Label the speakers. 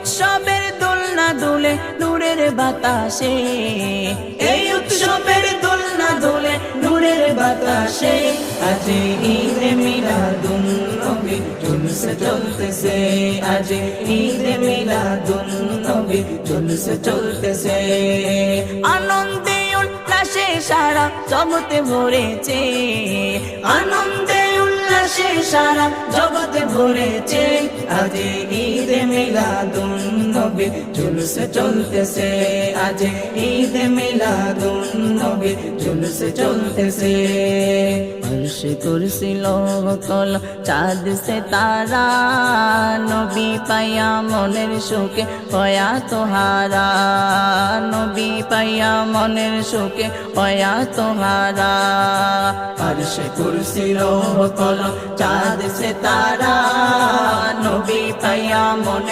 Speaker 1: উৎসবের দোলনা দুলে নূরের বাতাসে, এই উৎসবের দোলনা দুলে নূরের বাতাসে, আজ ঈদে মিলাদুন নবী জুলুস চলতেছে, আজ ঈদে মিলাদুন নবী জুলুস চলতেছে। আনন্দে উল্লাসে সারা জগতে ভরেছে, আনন্দে উল্লাসে সারা জগতে ভরেছে, আজ ঈদে মিলাদুন নবী জুলুস চলতেছে, আজ ঈদে মিলাদুন নবী জুলুস চলতেছে। আরশে কুরসি লৌহ কলম চাঁদ সিতারা, নবী পাইয়া মনের সুখে হয়া তোহারা, নবী পাইয়া মনের সুখে হয়া তোহারা। আরশে কুরসি লৌহ কলম চাঁদ সিতারা, নবী পাইয়া মনের